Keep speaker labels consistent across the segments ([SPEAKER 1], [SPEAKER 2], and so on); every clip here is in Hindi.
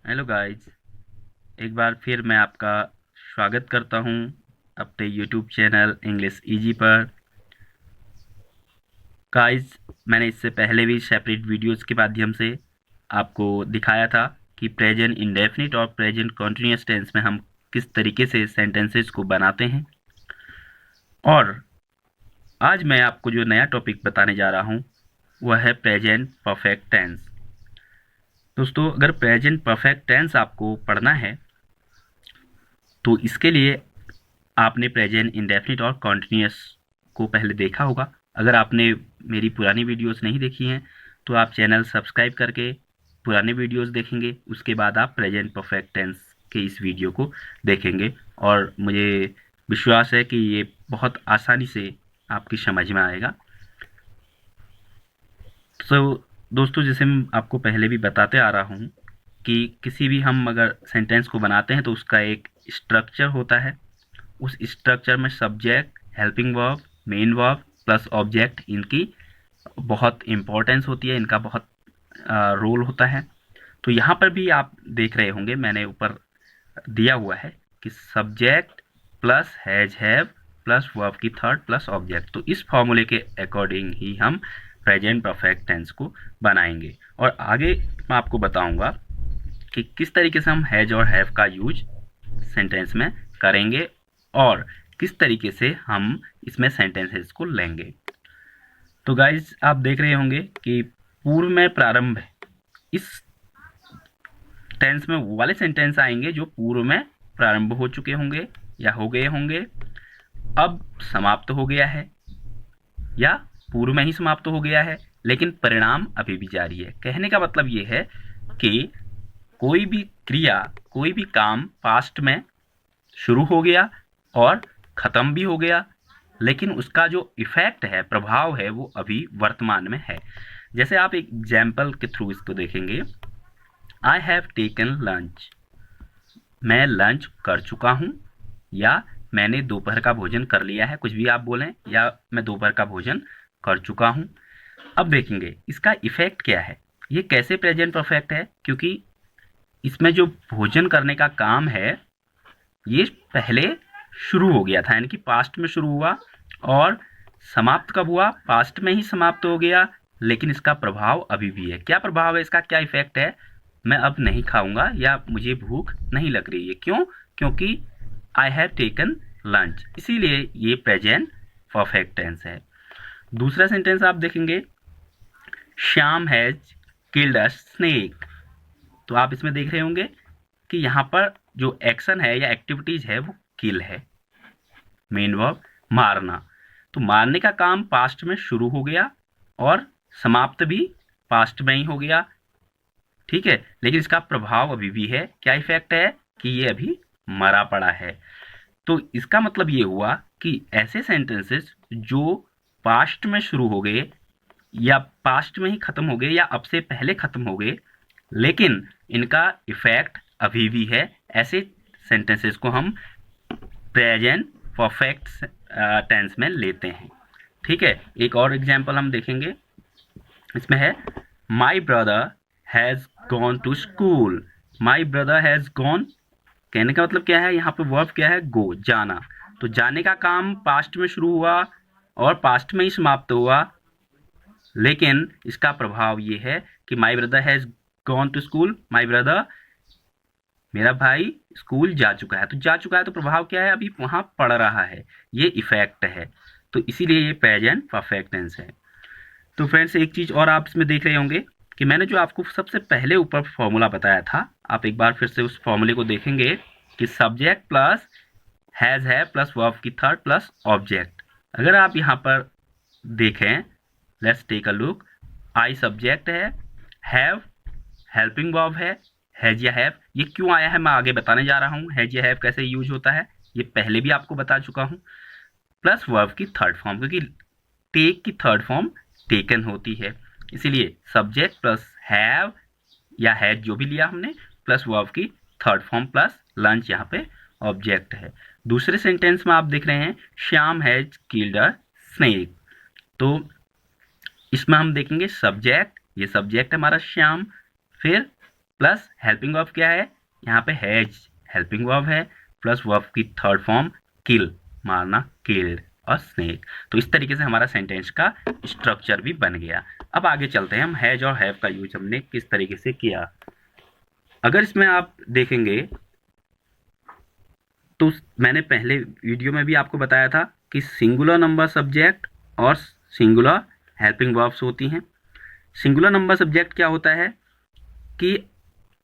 [SPEAKER 1] Hello guys. एक बार फिर मैं आपका स्वागत करता हूं अपने यूट्यूब चैनल इंग्लिश इजी पर। गाइस, मैंने इससे पहले भी सेपरेट वीडियोस के माध्यम से आपको दिखाया था कि प्रेजेंट इंडेफिनिट और प्रेजेंट कंटीन्यूअस टेंस में हम किस तरीके से सेंटेंसेस को बनाते हैं। और आज मैं आपको जो नया टॉपिक बताने जा रहा हूं वह है प्रेजेंट परफेक्ट टेंस। दोस्तों, अगर प्रेजेंट परफेक्ट टेंस आपको पढ़ना है तो इसके लिए आपने प्रेजेंट इंडेफिनिट और कॉन्टिन्यूअस को पहले देखा होगा। अगर आपने मेरी पुरानी वीडियोस नहीं देखी हैं तो आप चैनल सब्सक्राइब करके पुराने वीडियोस देखेंगे, उसके बाद आप प्रेजेंट परफेक्ट टेंस के इस वीडियो को देखेंगे और मुझे विश्वास है कि ये बहुत आसानी से आपकी समझ में आएगा। तो दोस्तों, जैसे मैं आपको पहले भी बताते आ रहा हूँ कि किसी भी हम अगर सेंटेंस को बनाते हैं तो उसका एक स्ट्रक्चर होता है। उस स्ट्रक्चर में subject, helping verb, main verb plus object, इनकी बहुत इम्पोर्टेंस होती है, इनका बहुत रोल होता है। तो यहाँ पर भी आप देख रहे होंगे, मैंने ऊपर दिया हुआ है कि subject plus has have plus verb की थर्ड प्लस ऑब्जेक्ट। तो इस फॉर्मूले के अकॉर्डिंग ही हम प्रेजेंट परफेक्ट टेंस को बनाएंगे। और आगे मैं आपको बताऊंगा कि किस तरीके से हम हैज और हैव का यूज सेंटेंस में करेंगे और किस तरीके से हम इसमें सेंटेंसेस को लेंगे। तो गाइज, आप देख रहे होंगे कि पूर्व में प्रारंभ है। इस टेंस में वो वाले सेंटेंस आएंगे जो पूर्व में प्रारंभ हो चुके होंगे या हो गए होंगे, अब समाप्त हो गया है या पूर्व में ही समाप्त हो गया है, लेकिन परिणाम अभी भी जारी है। कहने का मतलब ये है कि कोई भी क्रिया, कोई भी काम पास्ट में शुरू हो गया और खत्म भी हो गया, लेकिन उसका जो इफेक्ट है, प्रभाव है, वो अभी वर्तमान में है। जैसे आप एक एग्जाम्पल के थ्रू इसको देखेंगे। आई हैव टेकन लंच, मैं लंच कर चुका हूँ या मैंने दोपहर का भोजन कर लिया है, कुछ भी आप बोलें, या मैं दोपहर का भोजन कर चुका हूँ। अब देखेंगे इसका इफेक्ट क्या है। ये कैसे प्रेजेंट परफेक्ट है, क्योंकि इसमें जो भोजन करने का काम है ये पहले शुरू हो गया था, यानी कि पास्ट में शुरू हुआ और समाप्त कब हुआ, पास्ट में ही समाप्त हो गया, लेकिन इसका प्रभाव अभी भी है। क्या प्रभाव है इसका, क्या इफेक्ट है? मैं अब नहीं खाऊंगा या मुझे भूख नहीं लग रही है। क्यों? क्योंकि आई हैव टेकन लंच, इसीलिए ये प्रेजेंट परफेक्ट टेंस है। दूसरा सेंटेंस आप देखेंगे, Shyam has killed a snake. तो आप इसमें देख रहे होंगे कि यहाँ पर जो एक्शन है या एक्टिविटीज है वो किल है, मेन वर्ब मारना। तो मारने का काम पास्ट में शुरू हो गया और समाप्त भी पास्ट में ही हो गया, ठीक है, लेकिन इसका प्रभाव अभी भी है। क्या इफेक्ट है कि ये अभी मरा पड़ा है। तो इसका मतलब ये हुआ कि ऐसे सेंटेंसेस जो पास्ट में शुरू हो गए या पास्ट में ही खत्म हो गए या अब से पहले खत्म हो गए, लेकिन इनका इफेक्ट अभी भी है, ऐसे सेंटेंसेस को हम प्रेजेंट परफेक्ट टेंस में लेते हैं। ठीक है, एक और एग्जांपल हम देखेंगे। इसमें है my brother has gone to school. My brother has gone, कहने का मतलब क्या है, यहाँ पे वर्ब क्या है, गो, जाना। तो जाने का काम पास्ट में शुरू हुआ और पास्ट में ही समाप्त हुआ, लेकिन इसका प्रभाव ये है कि my brother has gone to school, my brother, मेरा भाई स्कूल जा चुका है। तो जा चुका है तो प्रभाव क्या है, अभी वहां पढ़ रहा है, ये इफेक्ट है। तो इसीलिए ये प्रेजेंट परफेक्ट टेंस है। तो फ्रेंड्स, एक चीज और आप इसमें देख रहे होंगे कि मैंने जो आपको सबसे पहले ऊपर फॉर्मूला बताया था, आप एक बार फिर से उस फॉर्मूले को देखेंगे कि सब्जेक्ट प्लस हैज है प्लस वर्ब की थर्ड प्लस ऑब्जेक्ट। अगर आप यहाँ पर देखें, let's take a look, I subject है, हैव हेल्पिंग वर्ब है, हैज या हैव। ये क्यों आया है मैं आगे बताने जा रहा हूँ। हैज या हैव कैसे यूज होता है ये पहले भी आपको बता चुका हूँ। प्लस वर्ब की थर्ड फॉर्म, क्योंकि टेक की थर्ड फॉर्म टेकन होती है, इसीलिए सब्जेक्ट प्लस हैव या हैज जो भी लिया हमने प्लस वर्ब की थर्ड फॉर्म प्लस लंच यहाँ पे ऑब्जेक्ट है। दूसरे सेंटेंस में आप देख रहे हैं Shyam has killed a snake. तो इसमें हम देखेंगे सब्जेक्ट, ये सब्जेक्ट हमारा श्याम, फिर प्लस हेल्पिंग वर्ब क्या है, यहाँ पे हैज हेल्पिंग वर्ब है, प्लस वर्ब की थर्ड फॉर्म किल, मारना, किल्ड, और स्नेक। तो इस तरीके से हमारा सेंटेंस का स्ट्रक्चर भी बन गया। अब आगे चलते हैं, हम हैज और हैव का यूज हमने किस तरीके से किया। अगर इसमें आप देखेंगे तो मैंने पहले वीडियो में भी आपको बताया था कि सिंगुलर नंबर सब्जेक्ट और सिंगुलर हेल्पिंग वर्ब्स होती हैं। सिंगुलर नंबर सब्जेक्ट क्या होता है कि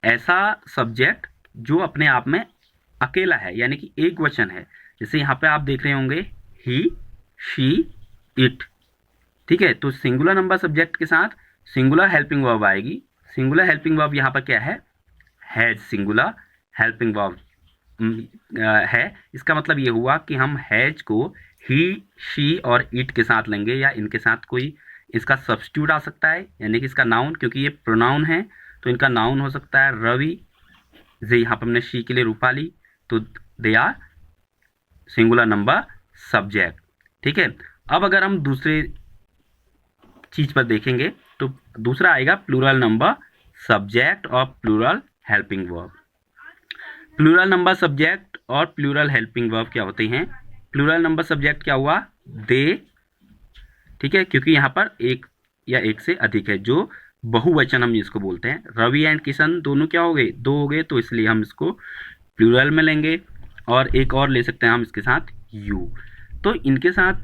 [SPEAKER 1] ऐसा सब्जेक्ट जो अपने आप में अकेला है, यानी कि एक वचन है। जैसे यहाँ पे आप देख रहे होंगे ही, शी, इट, ठीक है। तो सिंगुलर नंबर सब्जेक्ट के साथ सिंगुलर हेल्पिंग वर्ब आएगी। सिंगुलर हेल्पिंग वर्ब यहाँ पर क्या है, हैज सिंगुलर हेल्पिंग वर्ब है। इसका मतलब ये हुआ कि हम हैज को ही, शी और इट के साथ लेंगे, या इनके साथ कोई इसका सब्स्टिट्यूट आ सकता है, यानी कि इसका नाउन, क्योंकि ये प्रोनाउन है तो इनका नाउन हो सकता है रवि। जैसे यहाँ पर हमने शी के लिए रूपाली, तो they are singular number subject, ठीक है। अब अगर हम दूसरे चीज पर देखेंगे तो दूसरा आएगा प्लूरल नंबर सब्जेक्ट और plural helping verb. Plural number subject और प्लूरल हेल्पिंग वर्ब क्या होते हैं। प्लूरल नंबर सब्जेक्ट क्या हुआ, दे, ठीक है, क्योंकि यहाँ पर एक या एक से अधिक है, जो बहुवचन हम जिसको बोलते हैं। रवि एंड किशन दोनों क्या हो गए, दो हो गए, तो इसलिए हम इसको प्लूरल में लेंगे। और एक और ले सकते हैं हम इसके साथ यू। तो इनके साथ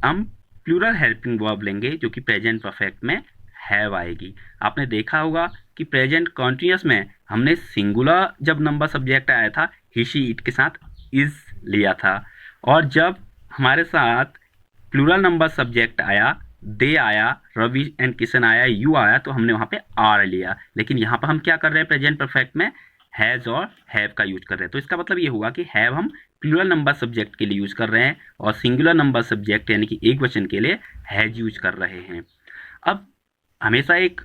[SPEAKER 1] हम प्लूरल हेल्पिंग वर्ब लेंगे, जो कि प्रेजेंट परफेक्ट में हैव आएगी। आपने देखा होगा कि प्रेजेंट कॉन्टिन्यूअस में हमने सिंगुलर जब नंबर सब्जेक्ट आया था ही, शी, इट के साथ इज लिया था, और जब हमारे साथ प्लूरल नंबर सब्जेक्ट आया, दे आया, रवि एंड किशन आया, यू आया, तो हमने वहाँ पे आर लिया। लेकिन यहाँ पर हम क्या कर रहे हैं, प्रेजेंट परफेक्ट में हैज़ और हैव का यूज कर रहे हैं। तो इसका मतलब ये हुआ कि हैव हम प्लूरल नंबर सब्जेक्ट के लिए यूज कर रहे हैं, और सिंगुलर नंबर सब्जेक्ट यानी कि एक वचन के लिए हैज यूज कर रहे हैं। अब हमेशा एक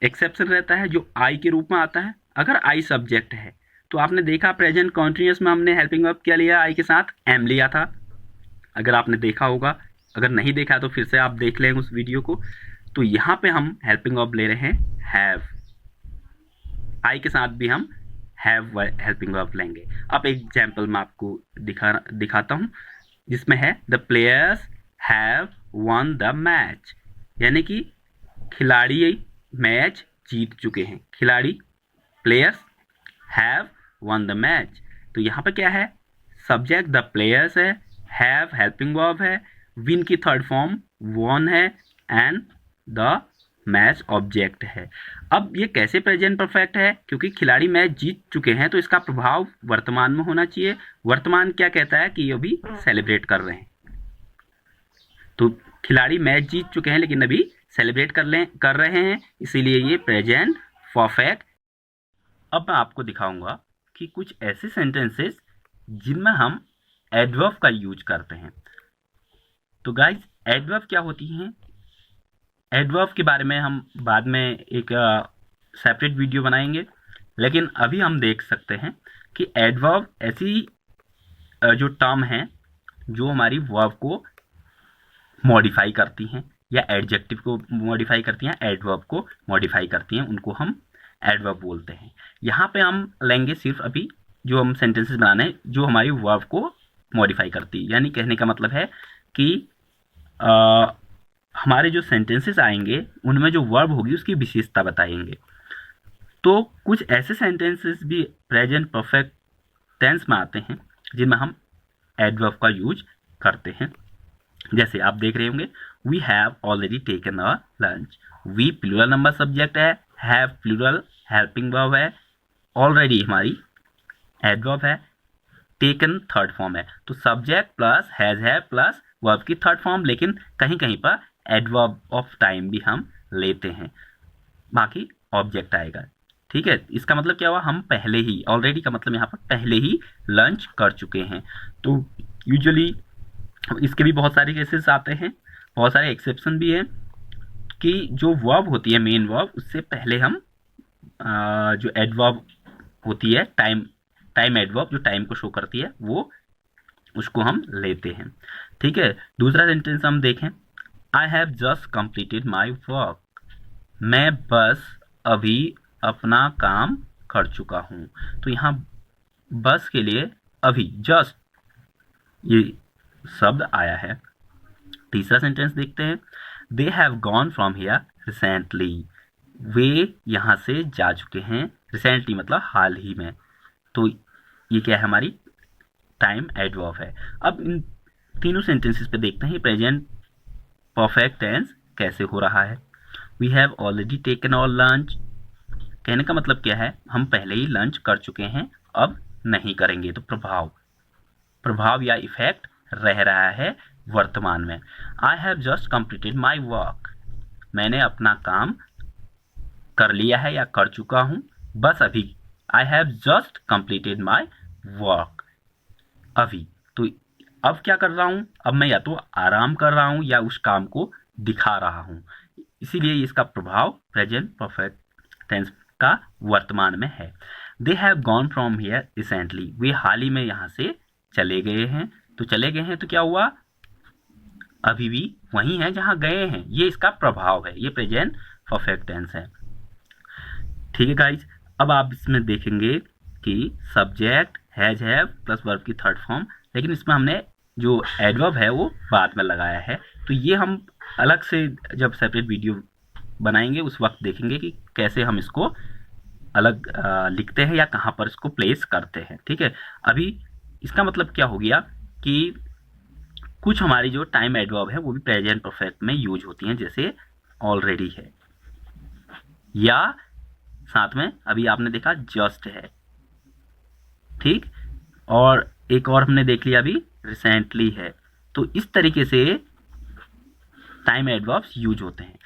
[SPEAKER 1] एक्सेप्शन रहता है जो आई के रूप में आता है। अगर आई सब्जेक्ट है तो आपने देखा प्रेजेंट कॉन्टिन्यूअस में हमने हेल्पिंग वर्ब क्या लिया, आई के साथ एम लिया था। अगर आपने देखा होगा, अगर नहीं देखा तो फिर से आप देख लें उस वीडियो को। तो यहाँ पे हम हेल्पिंग वर्ब ले रहे हैं हैव, आई के साथ भी हम हैव हेल्पिंग वर्ब लेंगे। अब एक एग्जाम्पल मैं आपको दिखाता हूँ, जिसमें है the players have one the match, यानी कि खिलाड़ी मैच जीत चुके हैं। खिलाड़ी, players, have one the match. तो यहाँ पे क्या है, सब्जेक्ट द प्लेयर्स है, हैव हेल्पिंग वर्ब है, विन की थर्ड फॉर्म वॉन है, एंड द मैच ऑब्जेक्ट है। अब ये कैसे प्रेजेंट परफेक्ट है, क्योंकि खिलाड़ी मैच जीत चुके हैं तो इसका प्रभाव वर्तमान में होना चाहिए। वर्तमान क्या कहता है कि ये अभी सेलिब्रेट कर रहे हैं, तो खिलाड़ी मैच जीत चुके हैं लेकिन अभी सेलिब्रेट कर रहे हैं, इसीलिए ये प्रेजेंट परफेक्ट। अब मैं आपको दिखाऊंगा कि कुछ ऐसे सेंटेंसेस जिनमें हम एडवर्ब का यूज करते हैं। तो गाइज, एडवर्ब क्या होती हैं, एडवर्ब के बारे में हम बाद में एक सेपरेट वीडियो बनाएंगे, लेकिन अभी हम देख सकते हैं कि एडवर्ब ऐसी जो टर्म हैं जो हमारी वर्ब को मॉडिफाई करती हैं, या एडजेक्टिव को मॉडिफाई करती हैं, एडवर्ब को मॉडिफाई करती हैं, उनको हम एडवर्ब बोलते हैं। यहाँ पे हम लेंगे सिर्फ अभी जो हम सेंटेंसेस बनाने हैं जो हमारी वर्ब को मॉडिफाई करती है। यानी कहने का मतलब है कि हमारे जो सेंटेंसेस आएंगे उनमें जो वर्ब होगी उसकी विशेषता बताएंगे। तो कुछ ऐसे सेंटेंसेस भी प्रेजेंट परफेक्ट टेंस में आते हैं जिनमें हम एडवर्ब का यूज करते हैं। जैसे आप देख रहे होंगे, we have already taken a lunch. We plural number subject है, हैव प्लूरल हेल्पिंग वर्ब है, ऑलरेडी हमारी एडवर्ब है, टेकन थर्ड फॉर्म है। तो सब्जेक्ट प्लस हैज है प्लस वर्ब की थर्ड फॉर्म, लेकिन कहीं कहीं पर एडवर्ब ऑफ टाइम भी हम लेते हैं, बाकी ऑब्जेक्ट आएगा, ठीक है। इसका मतलब क्या हुआ, हम पहले ही, ऑलरेडी का मतलब यहाँ पर पहले ही लंच कर चुके हैं। तो यूजुअली इसके भी बहुत सारे केसेस आते हैं, बहुत सारे एक्सेप्शन भी हैं कि जो वर्ब होती है मेन वर्ब, उससे पहले हम जो एडवर्ब होती है टाइम एडवर्ब जो टाइम को शो करती है वो, उसको हम लेते हैं, ठीक है। दूसरा सेंटेंस हम देखें, I have just completed my work. मैं बस अभी अपना काम कर चुका हूँ। तो यहाँ बस के लिए अभी, जस्ट, ये शब्द आया है। तीसरा सेंटेंस देखते हैं। They have gone from here recently. वे यहाँ से जा चुके हैं। रिसेंटली मतलब हाल ही में। तो ये क्या है, हमारी टाइम एडवर्ब है। अब इन तीनों सेंटेंसेस पे देखते हैं प्रेजेंट परफेक्ट टेंस कैसे हो रहा है। We have already taken our lunch. कहने का मतलब क्या है, हम पहले ही लंच कर चुके हैं, अब नहीं करेंगे। तो प्रभाव या इफेक्ट रह रहा है वर्तमान में। I have just completed my work. मैंने अपना काम कर लिया है या कर चुका हूं, बस अभी। I have just completed my work. अभी तो अब क्या कर रहा हूं, अब मैं या तो आराम कर रहा हूं या उस काम को दिखा रहा हूं। इसीलिए इसका प्रभाव प्रेजेंट परफेक्ट टेंस का वर्तमान में है। They have gone from here recently. वे हाल ही में यहाँ से चले गए हैं। तो चले गए हैं तो क्या हुआ, अभी भी वहीं है जहां गए हैं। ये इसका प्रभाव है, ये प्रेजेंट परफेक्ट टेंस है। ठीक है गाइज, अब आप इसमें देखेंगे कि subject has have plus verb की थर्ड फॉर्म, लेकिन इसमें हमने जो एडवर्ब है वो बाद में लगाया है। तो ये हम अलग से जब सेपरेट वीडियो बनाएंगे उस वक्त देखेंगे कि कैसे हम इसको अलग लिखते हैं या कहाँ पर इसको प्लेस करते हैं। ठीक है, अभी इसका मतलब क्या हो गया कि कुछ हमारी जो टाइम एडवर्ब है वो भी प्रेजेंट परफेक्ट में यूज होती हैं, जैसे ऑलरेडी है, या साथ में अभी आपने देखा जस्ट है। ठीक, और एक और हमने देख लिया अभी रिसेंटली है। तो इस तरीके से टाइम एडवर्ब्स यूज होते हैं।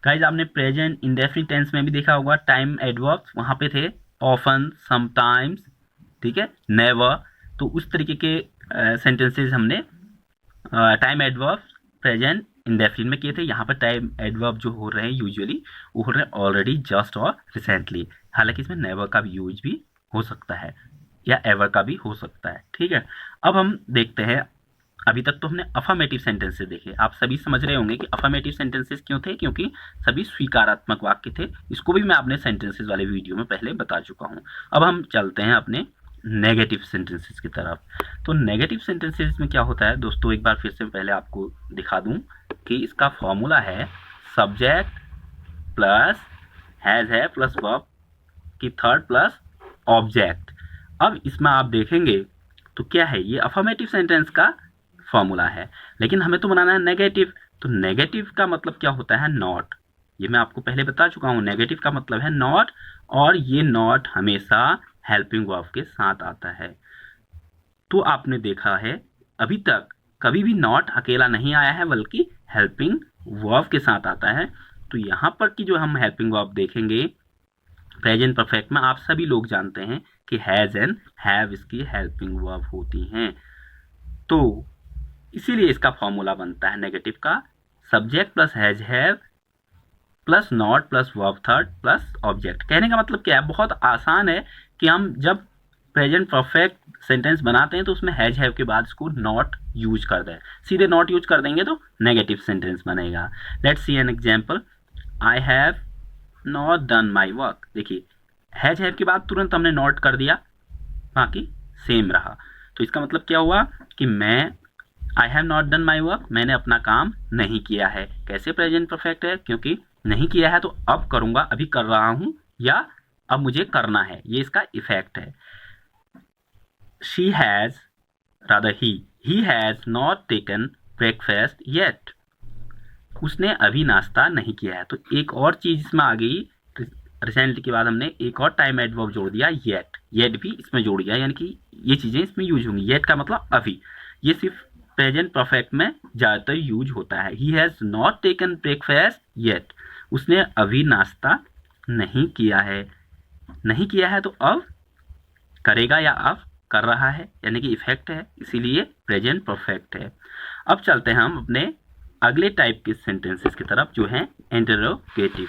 [SPEAKER 1] गाइस, आपने प्रेजेंट इंडेफिनिट टेंस में भी देखा होगा टाइम एडवर्ब्स वहाँ पे थे ऑफन, समटाइम्स, ठीक है, नेवर। तो उस तरीके के सेंटेंसेस हमने टाइम एडवर्ब्स प्रेजेंट इंडेफिनिट में किए थे। यहाँ पर टाइम एडवर्ब जो हो रहे हैं यूजुअली वो हो रहे हैं ऑलरेडी, जस्ट और रिसेंटली। हालांकि इसमें नेवर का भी यूज भी हो सकता है या एवर का भी हो सकता है। ठीक है, अब हम देखते हैं, अभी तक तो हमने अफर्मेटिव सेंटेंसेस देखे। आप सभी समझ रहे होंगे कि अफर्मेटिव सेंटेंसेस क्यों थे, क्योंकि सभी स्वीकारात्मक वाक्य थे। इसको भी मैं अपने सेंटेंसेस वाले वीडियो में पहले बता चुका हूँ। अब हम चलते हैं अपने नेगेटिव सेंटेंसेस की तरफ। तो नेगेटिव सेंटेंसेस में क्या होता है दोस्तों, एक बार फिर से पहले आपको दिखा दूं कि इसका फॉर्मूला है सब्जेक्ट प्लस हैज है प्लस वर्ब की थर्ड प्लस ऑब्जेक्ट। अब इसमें आप देखेंगे तो क्या है, ये अफर्मेटिव सेंटेंस का फॉर्मूला है, लेकिन हमें तो बनाना है नेगेटिव। तो नेगेटिव का मतलब क्या होता है, नॉट। ये मैं आपको पहले बता चुका हूँ, नेगेटिव का मतलब है नॉट, और ये नॉट हमेशा हेल्पिंग वर्ब के साथ आता है। तो आपने देखा है अभी तक कभी भी नॉट अकेला नहीं आया है, बल्कि हेल्पिंग वर्ब के साथ आता है। तो यहाँ पर की जो हम हेल्पिंग वर्ब देखेंगे प्रेजेंट परफेक्ट में, आप सभी लोग जानते हैं कि हैज एंड हैव इसकी हेल्पिंग वर्ब होती हैं। तो इसीलिए इसका फॉर्मूला बनता है नेगेटिव का subject plus has have plus not plus verb third plus object. कहने का मतलब क्या है, बहुत आसान है कि हम जब प्रेजेंट परफेक्ट सेंटेंस बनाते हैं तो उसमें हैज हैव के बाद इसको नॉट यूज कर दें। सीधे नॉट यूज कर देंगे तो नेगेटिव सेंटेंस बनेगा। Let's see an example, I have not done my work. देखिए हैज हैव के बाद तुरंत हमने नॉट कर दिया, बाकी सेम रहा। तो इसका मतलब क्या हुआ कि मैं आई have not done my work, मैंने अपना काम नहीं किया है। कैसे प्रेजेंट परफेक्ट है, क्योंकि नहीं किया है तो अब करूंगा, अभी कर रहा हूं या अब मुझे करना है, ये इसका इफेक्ट है। she has, rather he has not taken breakfast yet. उसने अभी नाश्ता नहीं किया है। तो एक और चीज इसमें आ गई, रिसेंटली के बाद हमने एक और टाइम एडवर्ब जोड़ दिया, येट भी इसमें जोड़ दिया, यानी कि ये चीजें इसमें यूज होंगी। येट का मतलब अभी, ये सिर्फ प्रेजेंट परफेक्ट में ज्यादातर यूज होता है। he has not taken breakfast yet, उसने अभी नाश्ता नहीं किया है। नहीं किया है तो अब करेगा या अब कर रहा है, यानी कि इफेक्ट है, इसीलिए प्रेजेंट परफेक्ट है। अब चलते हैं हम अपने अगले टाइप के सेंटेंसेस की तरफ, जो है इंटरोगेटिव।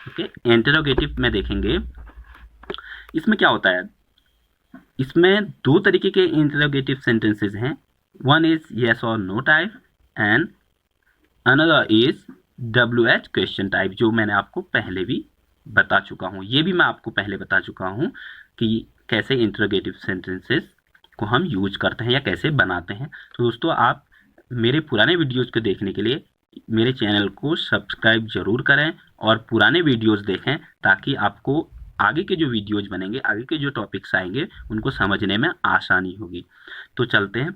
[SPEAKER 1] ओके, इंटरोगेटिव में देखेंगे इसमें क्या होता है। इसमें दो तरीके के इंटरोगेटिव सेंटेंसेस हैं, वन इज यस और no type and another is WH question type, जो मैंने आपको पहले भी बता चुका हूँ। ये भी मैं आपको पहले बता चुका हूँ कि कैसे इंटरोगेटिव सेंटेंसेस को हम यूज करते हैं या कैसे बनाते हैं। तो दोस्तों, आप मेरे पुराने वीडियोज़ को देखने के लिए मेरे चैनल को सब्सक्राइब ज़रूर करें और पुराने वीडियोज़ देखें, ताकि आपको आगे के जो वीडियोज़ बनेंगे, आगे के जो टॉपिक्स आएंगे, उनको समझने में आसानी होगी। तो चलते हैं।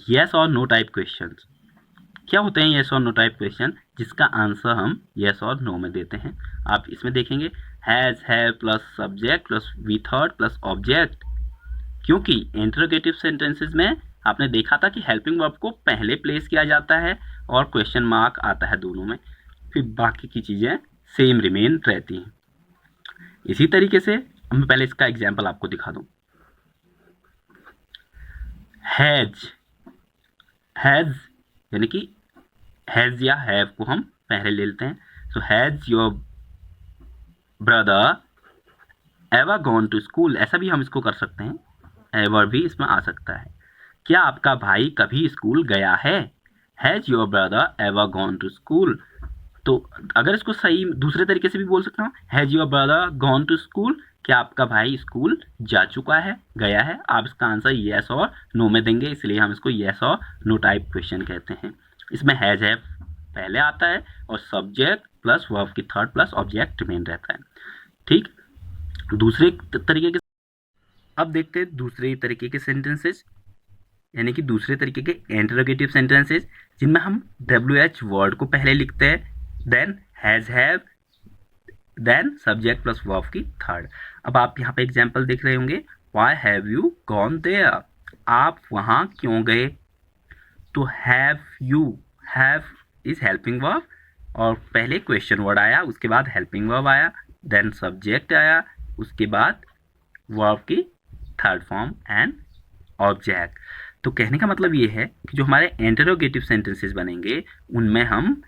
[SPEAKER 1] येस और नो टाइप क्वेश्चंस क्या होते हैं? येस और नो टाइप क्वेश्चन जिसका आंसर हम येस और नो में देते हैं। आप इसमें देखेंगे has, have plus subject plus V third plus object, क्योंकि इंटरोगेटिव सेंटेंसेस में आपने देखा था कि हेल्पिंग वर्ब को पहले प्लेस किया जाता है और क्वेश्चन मार्क आता है दोनों में, फिर बाकी की चीज़ें सेम रिमेन रहती हैं। इसी तरीके से मैं पहले इसका एग्जाम्पल आपको दिखा दूँ। हैज, हैज यानी कि हैज या हैव को हम पहले ले लेते हैं। So has your brother ever gone to school, ऐसा भी हम इसको कर सकते हैं, एवर भी इसमें आ सकता है। क्या आपका भाई कभी स्कूल गया है? Has your brother ever gone to school. तो अगर इसको सही दूसरे तरीके से भी बोल सकता हूँ, has your brother gone to school, क्या आपका भाई स्कूल जा चुका है, गया है। आप इसका आंसर येस और नो में देंगे, इसलिए हम इसको येस और नो टाइप क्वेश्चन कहते हैं। इसमें हैज है पहले आता है और सब्जेक्ट प्लस वर्ब की थर्ड प्लस ऑब्जेक्ट रिमेन रहता है। ठीक, दूसरे तरीके के अब देखते हैं दूसरे तरीके के सेंटेंसेस, यानी कि दूसरे तरीके के इंटरोगेटिव सेंटेंसेस जिनमें हम WH वर्ड को पहले लिखते हैं, then has, have, then subject plus verb की थर्ड। अब आप यहाँ पे एग्जाम्पल देख रहे होंगे, why have you gone there, आप वहाँ क्यों गए। तो have you, have is helping verb और पहले क्वेश्चन वर्ड आया, उसके बाद हेल्पिंग वर्ब आया, देन सब्जेक्ट आया, उसके बाद वर्ब की थर्ड फॉर्म एंड ऑब्जेक्ट। तो कहने का मतलब ये है कि जो हमारे इंटरोगेटिव सेंटेंसेस बनेंगे उनमें हम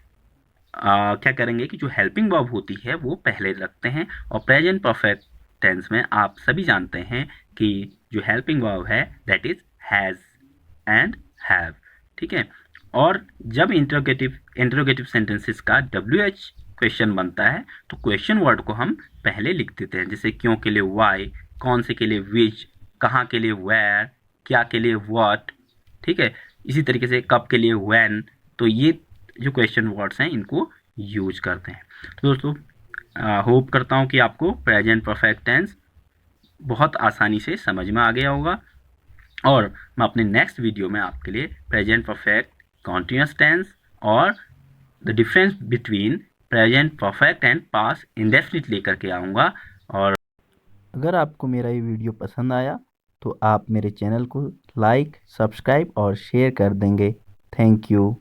[SPEAKER 1] क्या करेंगे कि जो हेल्पिंग वर्ब होती है वो पहले रखते हैं, और प्रेजेंट परफेक्ट टेंस में आप सभी जानते हैं कि जो हेल्पिंग वर्ब है that is has and have. ठीक है, और जब इंटरोगेटिव सेंटेंसेस का WH क्वेश्चन बनता है तो क्वेश्चन वर्ड को हम पहले लिख देते हैं, जैसे क्यों के लिए वाई, कौन से के लिए विच, कहाँ के लिए वेयर, क्या के लिए व्हाट। ठीक है, इसी तरीके से कब के लिए व्हेन। तो ये जो क्वेश्चन वर्ड्स हैं इनको यूज करते हैं। तो दोस्तों, होप करता हूँ कि आपको प्रेजेंट परफेक्ट टेंस बहुत आसानी से समझ में आ गया होगा, और मैं अपने नेक्स्ट वीडियो में आपके लिए प्रेजेंट परफेक्ट कॉन्टिन्यूअस टेंस और the difference between present perfect and past indefinite लेकर के आऊँगा। और
[SPEAKER 2] अगर आपको मेरा ये वीडियो पसंद आया तो आप मेरे चैनल को लाइक, सब्सक्राइब और शेयर कर देंगे। Thank you.